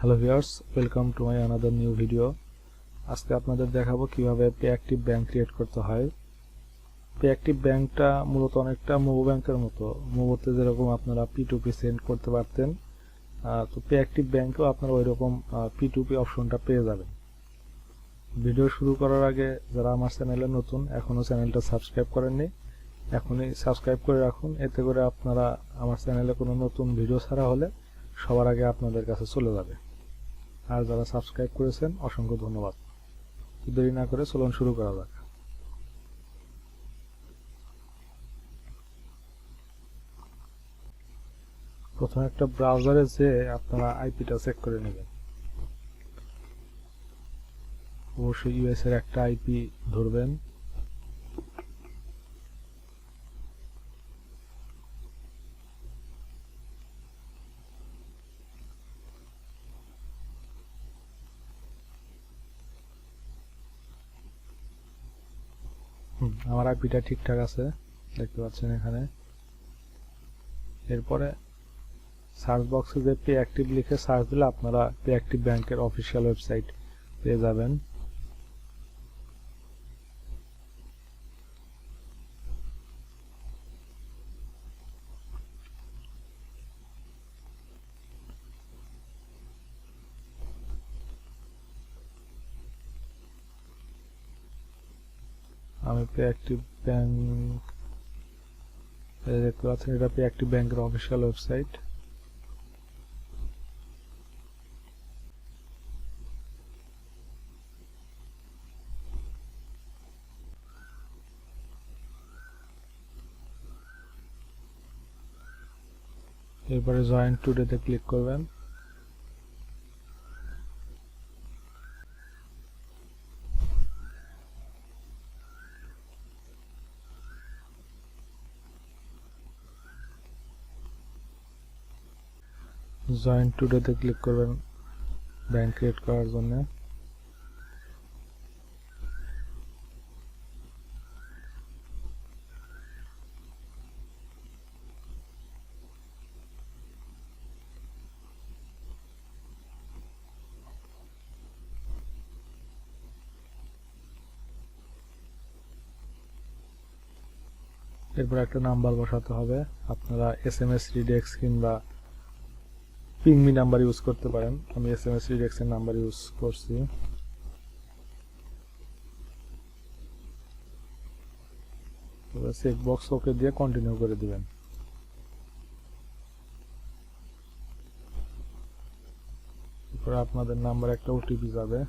Hello viewers, welcome to my another new video. আজকে আপনাদের দেখাবো কিভাবে পেঅ্যাক্টিভ ব্যাংক ক্রিয়েট করতে হয়। পেঅ্যাক্টিভ ব্যাংকটা মূলত অনেকটা মোবো ব্যাংকের মতো। মোবোতে যেরকম আপনারা P2P সেন্ড করতে পারতেন, তো পেঅ্যাক্টিভ ব্যাংকেও আপনারা ওইরকম P2P অপশনটা পেয়ে যাবেন। ভিডিও শুরু করার আগে যারা আমার চ্যানেলে নতুন, এখনও চ্যানেলটা সাবস্ক্রাইব করেননি, এখনই সাবস্ক্রাইব করে রাখুন। এতে করে আপনারা আমার চ্যানেলে কোনো নতুন ভিডিও ছাড়া হলে সবার আগে আপনাদের কাছে চলে যাবে। আর যারা সাবস্ক্রাইব করেছেন অসংখ্য ধন্যবাদ। দেরি না করে চলুন শুরু করা যাক। প্রথমে একটা ব্রাউজারে যে আপনারা আইপিটা চেক করে নেবেন। অবশ্যই ইউএস এর একটা আইপি ধরবেন। আমার আইপিটা ঠিকঠাক আছে, দেখতে পাচ্ছেন এখানে। এরপরে সার্চ বক্সে যে পেঅ্যাক্টিভ লিখে সার্চ দিলে আপনারা পেঅ্যাক্টিভ ব্যাংকের অফিসিয়াল ওয়েবসাইট পেয়ে যাবেন। আমি পেঅ্যাক্টিভ ব্যাংক দেখতে পাচ্ছেন, এটা পেঅ্যাক্টিভ ব্যাংকের অফিসিয়াল ওয়েবসাইট। এরপরে জয়েন টুডেতে ক্লিক করবেন। জয়েন টুডেতে ক্লিক করবেন ব্যাংক ক্রিয়েট করার জন্য। এরপর একটা নাম্বার বসাতে হবে। আপনারা SMS রিডেক্স কিংবা পিংমি নাম্বার ইউজ করতে পারেন। আমি SMS রিডেক্স এর নাম্বার ইউজ করছি। চেক বক্স ওকে দিয়ে কন্টিনিউ করে দিবেন। এরপর আপনাদের নাম্বার একটা ওটিপি যাবে।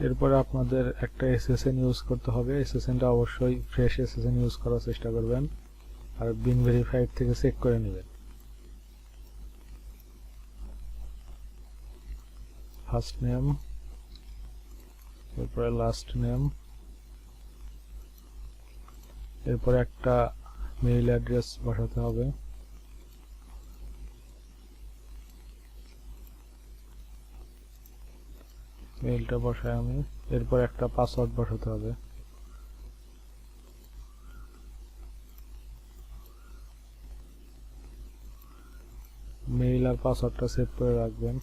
এরপরে আপনাদের একটা SSN ইউজ করতে হবে। SSNটা অবশ্যই ফ্রেশ SSN ইউজ করার চেষ্টা করবেন, আর বিন ভেরিফাইড থেকে চেক করে নেবেন। ফার্স্ট নেম, এরপরে লাস্ট নেম, এরপরে একটা মেইল অ্যাড্রেস বসাতে হবে। মেইলটা বসাই আমি। এরপর একটা পাসওয়ার্ড বসাতে হবে। মেইল আর পাসওয়ার্ডটা সেভ করে রাখবেন।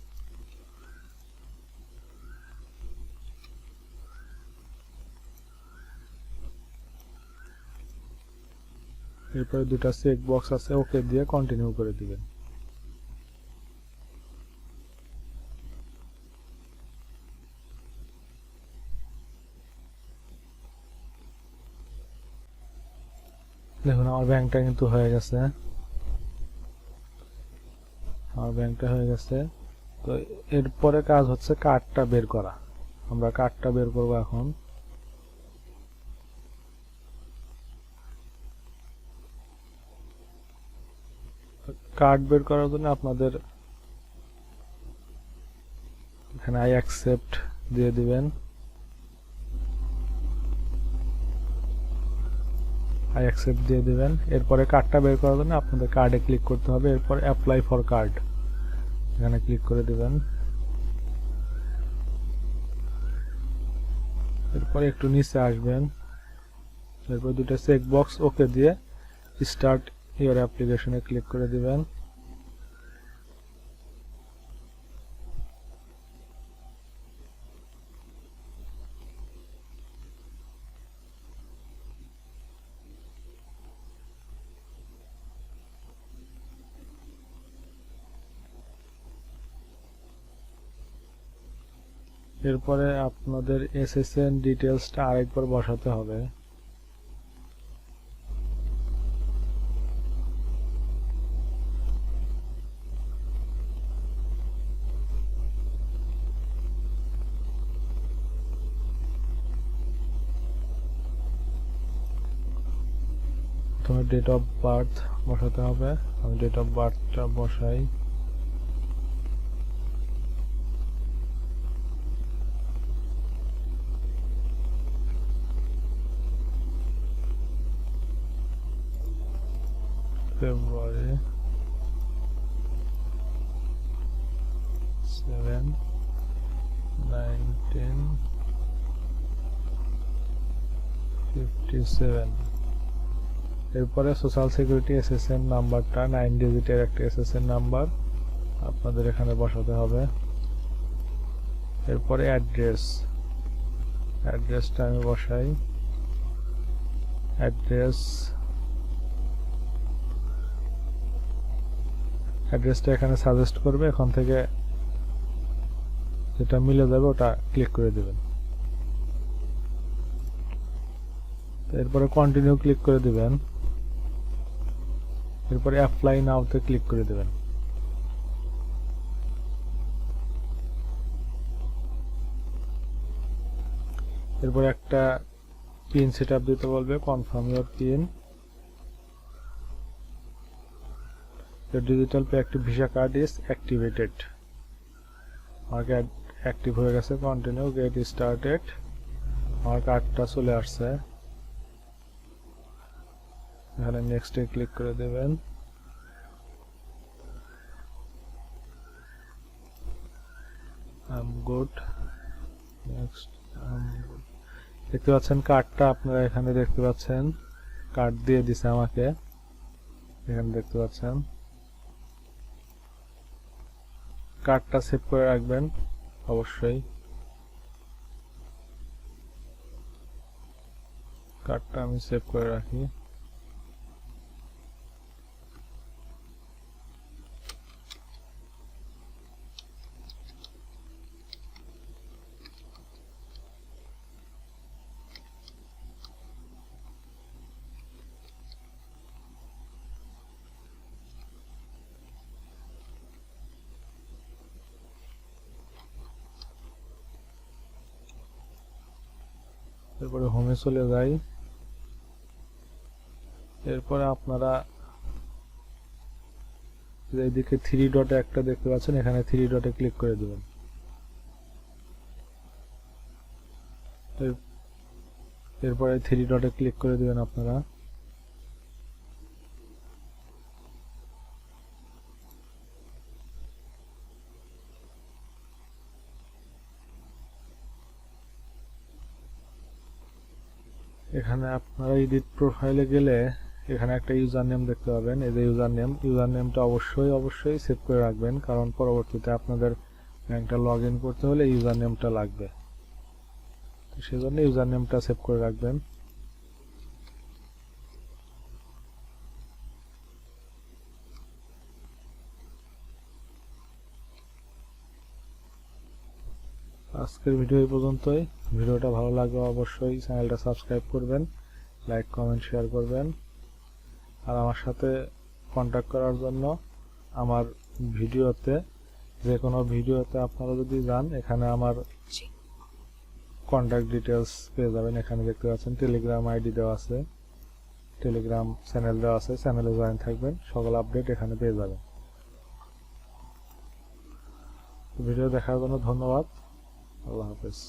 এরপরে দুটা চেক বক্স আছে, ওকে দিয়ে কন্টিনিউ করে দিবেন। দেখুন আমার ব্যাংকটা কিন্তু হয়ে গেছে। আমার ব্যাংকটা হয়ে গেছে। তো এরপরে কাজ হচ্ছে কার্ডটা বের করা। আমরা কার্ডটা বের করব এখন। কার্ড বের করার জন্য আপনাদের এখানে আই অ্যাকসেপ্ট দিয়ে দিবেন। আই অ্যাকসেপ্ট দিয়ে দিবেন। এরপরে কার্ডটা বের করার জন্য আপনাদের কার্ডে ক্লিক করতে হবে। এরপর অ্যাপ্লাই ফর কার্ড এখানে ক্লিক করে দিবেন। এরপর একটু নিচে আসবেন। এরপর দুটো চেক বক্স ওকে দিয়ে স্টার্ট ইওর অ্যাপ্লিকেশনে ক্লিক করে দিবেন। এরপরে আপনাদের এসএসএন ডিটেইলসটা আরেকবার বসাতে হবে। প্রথমে ডেট অফ বার্থ বসাতে হবে। আমি ডেট অফ বার্থটা বসাই। February 7, 1957। এরপরে সোশ্যাল সিকিউরিটি এসএসএন নাম্বারটা 9 ডিজিটের একটা এসএসএন নাম্বার আপনাদের এখানে বসাতে হবে। এরপরে অ্যাড্রেসটা আমি বসাই। অ্যাড্রেসটা এখানে সাজেস্ট করবে, এখান থেকে যেটা মিলে যাবে ওটা ক্লিক করে দিবেন। এরপরে কন্টিনিউ ক্লিক করে দিবেন। এরপরে অ্যাপ্লাই নাওতে ক্লিক করে দিবেন। এরপর একটা পিন সেটআপ দিতে বলবে, confirm your pin. Your digital Payactiv Visa card is activated. আমার অ্যাক্টিভ হয়ে গেছে। Continue get started. আমার কার্ডটা চলে আসছে। এখানে নেক্সট এ ক্লিক করে দেবেন। গুড। নেক্সট। দেখতে পাচ্ছেন কার্ডটা আপনারা এখানে দেখতে পাচ্ছেন, কার্ড দিয়ে দিছে আমাকে, এখানে দেখতে পাচ্ছেন। কার্ডটা সেভ করে রাখবেন অবশ্যই। কার্ডটা আমি সেভ করে রাখি। এরপরে হোমে চলে যাই। এরপরে আপনারা এইদিকে 3 ডটে একটা দেখতে পাচ্ছেন, এখানে 3 ডটে ক্লিক করে দেবেন। এরপরে 3 ডটে ক্লিক করে দিবেন আপনারা। এখানে আপনারা এডিট প্রোফাইলে গেলে এখানে একটা ইউজার নেম দেখতে পাবেন। এই যে ইউজার নেমটা অবশ্যই সেভ করে রাখবেন, কারণ পরবর্তীতে আপনাদের ব্যাংকটা লগইন করতে হলে ইউজার নেমটা লাগবে। তো সেজন্য ইউজার নেমটা সেভ করে রাখবেন। আজকের ভিডিও এই পর্যন্তই। ভিডিওটা ভালো লাগলে অবশ্যই চ্যানেলটা সাবস্ক্রাইব করবেন, লাইক কমেন্ট শেয়ার করবেন। আর আমার সাথে কন্টাক্ট করার জন্য আমার ভিডিওতে, যে কোনো ভিডিওতে আপনারা যদি যান, এখানে আমার কন্টাক্ট ডিটেইলস পেয়ে যাবেন। এখানে দেখতে পাচ্ছেন টেলিগ্রাম আইডি দেওয়া আছে, টেলিগ্রাম চ্যানেল দেওয়া আছে, চ্যানেলে জয়েন থাকবেন, সকল আপডেট এখানে পেয়ে যাবেন। ভিডিও দেখার জন্য ধন্যবাদ। আল্লাহ হাফেজ।